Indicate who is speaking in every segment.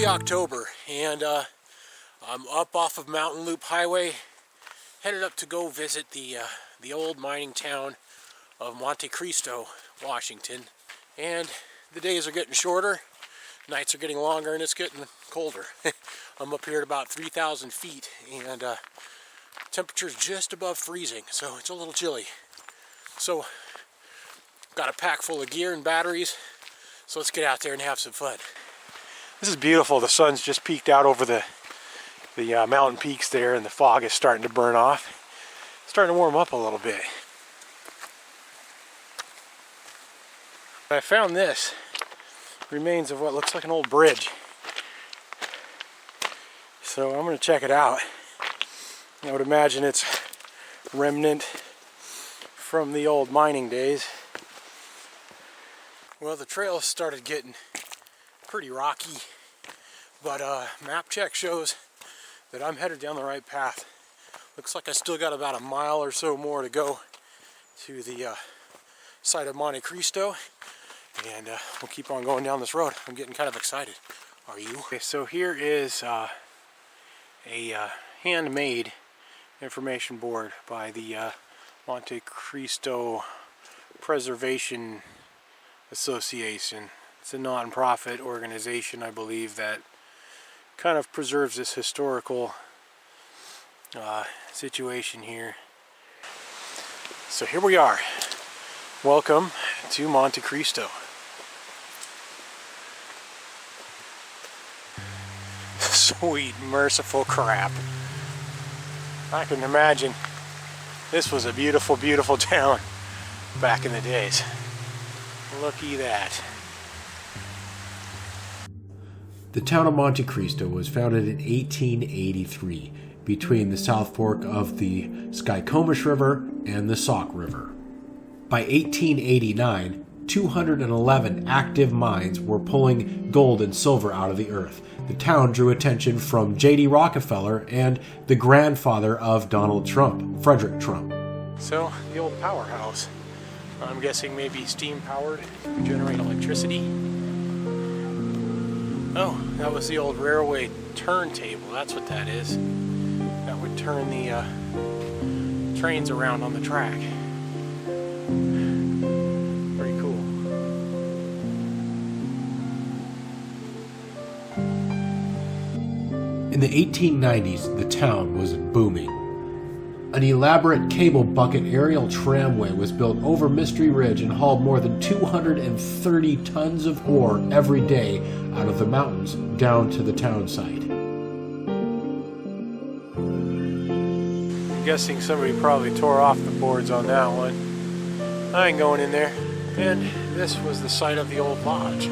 Speaker 1: October, and I'm up off of Mountain Loop Highway, headed up to go visit the old mining town of Monte Christo, Washington. And the days are getting shorter, nights are getting longer, and it's getting colder. I'm up here at about 3,000 feet, and temperature's just above freezing, so it's a little chilly. So, got a pack full of gear and batteries, so let's get out there and have some fun. This is beautiful. The sun's just peeked out over the mountain peaks there, and the fog is starting to burn off. It's starting to warm up a little bit. I found this remains of what looks like an old bridge. So I'm going to check it out. I would imagine it's remnant from the old mining days. Well, the trail started getting pretty rocky, but map check shows that I'm headed down the right path. Looks like I still got about a mile or so more to go to the site of Monte Christo, and we'll keep on going down this road. I'm getting kind of excited. Are you? Okay, so here is a handmade information board by the Monte Christo Preservation Association. It's a non-profit organization, I believe, that kind of preserves this historical situation here. So here we are. Welcome to Monte Christo. Sweet, merciful crap. I can imagine this was a beautiful, beautiful town back in the days. Looky that.
Speaker 2: The town of Monte Christo was founded in 1883 between the South Fork of the Skykomish River and the Sauk River. By 1889, 211 active mines were pulling gold and silver out of the earth. The town drew attention from J.D. Rockefeller and the grandfather of Donald Trump, Frederick Trump.
Speaker 1: So, the old powerhouse. I'm guessing maybe steam powered to generate electricity. Oh, that was the old railway turntable. That's what that is. That would turn the trains around on the track. Pretty cool.
Speaker 2: In the 1890s, the town was booming. An elaborate cable bucket aerial tramway was built over Mystery Ridge and hauled more than 230 tons of ore every day out of the mountains down to the town site.
Speaker 1: I'm guessing somebody probably tore off the boards on that one. I ain't going in there. And this was the site of the old lodge.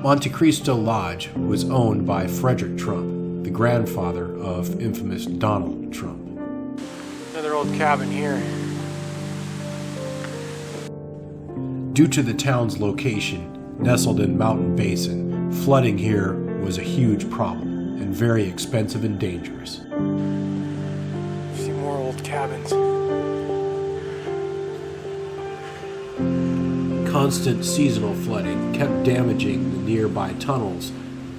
Speaker 2: Monte Christo Lodge was owned by Frederick Trump, the grandfather of infamous Donald Trump.
Speaker 1: Another old cabin here.
Speaker 2: Due to the town's location, nestled in mountain basin, flooding here was a huge problem and very expensive and dangerous.
Speaker 1: A few more old cabins.
Speaker 2: Constant seasonal flooding kept damaging the nearby tunnels,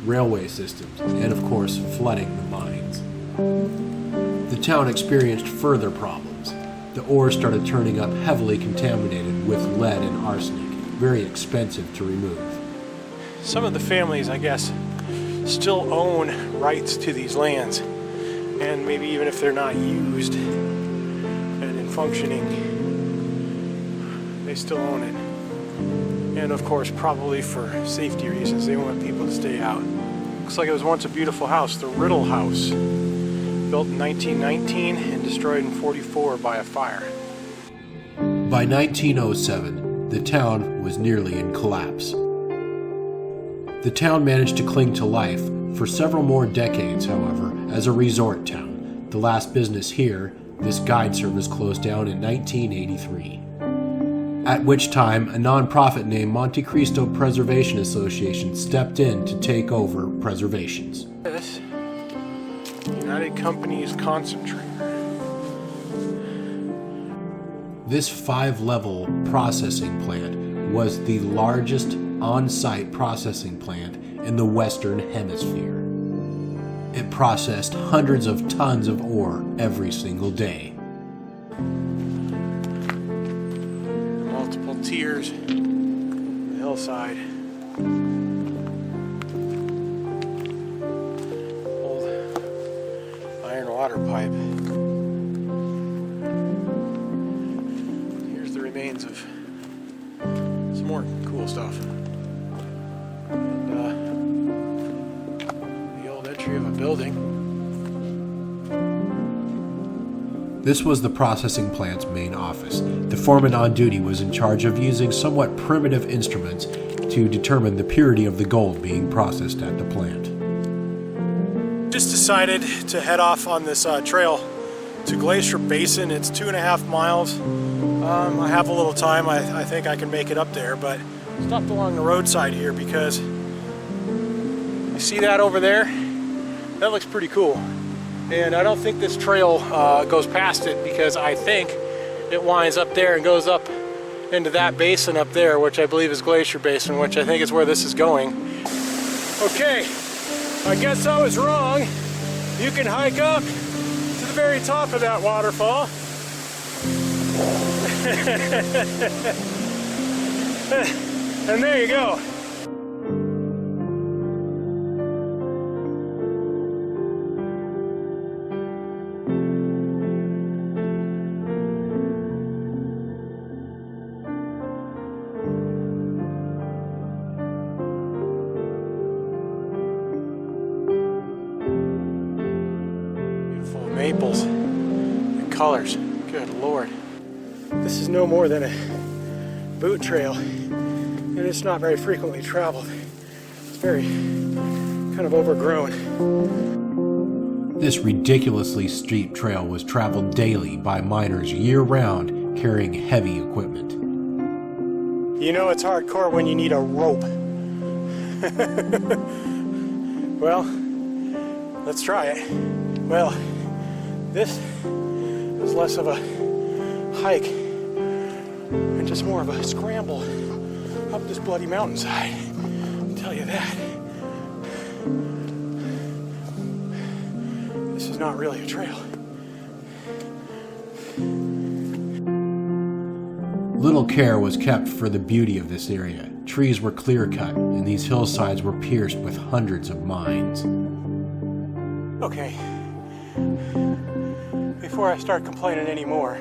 Speaker 2: railway systems, and of course flooding the mines. The town experienced further problems. The ore started turning up heavily contaminated with lead and arsenic, very expensive to remove.
Speaker 1: Some of the families, I guess, still own rights to these lands, and maybe even if they're not used and in functioning, they still own it. And of course, probably for safety reasons, they want people to stay out. Looks like it was once a beautiful house, the Riddle House, built in 1919 and destroyed in 1944 by a fire.
Speaker 2: By 1907, the town was nearly in collapse. The town managed to cling to life for several more decades, however, as a resort town. The last business here, this guide service, closed down in 1983. At which time, a non-profit named Monte Christo Preservation Association stepped in to take over preservations.
Speaker 1: This United Company's concentrator.
Speaker 2: This 5-level processing plant was the largest on-site processing plant in the Western Hemisphere. It processed hundreds of tons of ore every single day.
Speaker 1: Multiple tiers on the hillside. Old iron water pipe. Here's the remains of some more cool stuff. The old entry of a building.
Speaker 2: This was the processing plant's main office. The foreman on duty was in charge of using somewhat primitive instruments to determine the purity of the gold being processed at the plant.
Speaker 3: Just decided to head off on this trail to Glacier Basin. It's 2.5 miles. I have a little time. I think I can make it up there, but stopped along the roadside here because you see that over there? That looks pretty cool. And I don't think this trail goes past it because I think it winds up there and goes up into that basin up there, which I believe is Glacier Basin, which I think is where this is going. Okay, I guess I was wrong. You can hike up to the very top of that waterfall. And there you go. Maples and colors. Good Lord. This is no more than a boot trail, and it's not very frequently traveled. It's very kind of overgrown.
Speaker 2: This ridiculously steep trail was traveled daily by miners year-round carrying heavy equipment.
Speaker 3: You know it's hardcore when you need a rope. Well, let's try it. Well, this is less of a hike and just more of a scramble up this bloody mountainside. I'll tell you that. This is not really a trail.
Speaker 2: Little care was kept for the beauty of this area. Trees were clear-cut, and these hillsides were pierced with hundreds of mines.
Speaker 3: Okay. Before I start complaining anymore.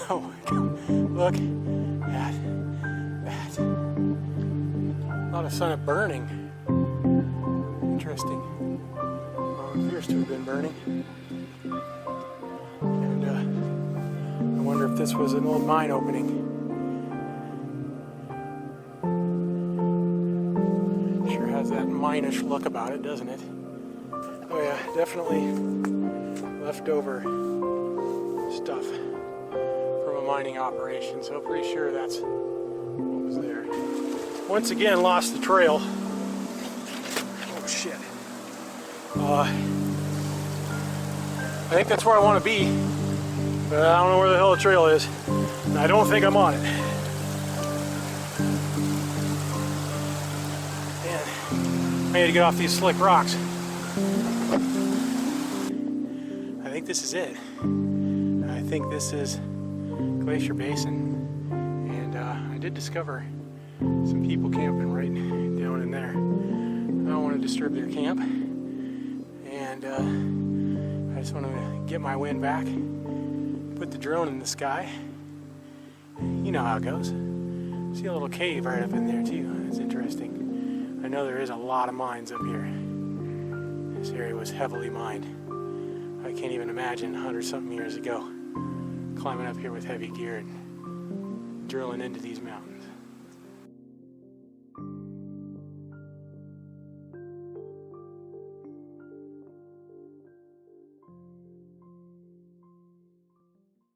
Speaker 3: Oh my God. Look at that. A lot of sun burning. Interesting. Well, it appears to have been burning. And I wonder if this was an old mine opening. Sure has that mine-ish look about it, doesn't it? Oh yeah, definitely leftover stuff from a mining operation, so pretty sure that's what was there. Once again, lost the trail. Oh shit. I think that's where I want to be, but I don't know where the hell the trail is, and I don't think I'm on it. Man, I need to get off these slick rocks. I think this is it. I think this is Glacier Basin, and I did discover some people camping right down in there. I don't want to disturb their camp, and I just want to get my wind back, put the drone in the sky. You know how it goes. See a little cave right up in there too. It's interesting. I know there is a lot of mines up here. This area was heavily mined. I can't even imagine 100-something years ago climbing up here with heavy gear and drilling into these mountains.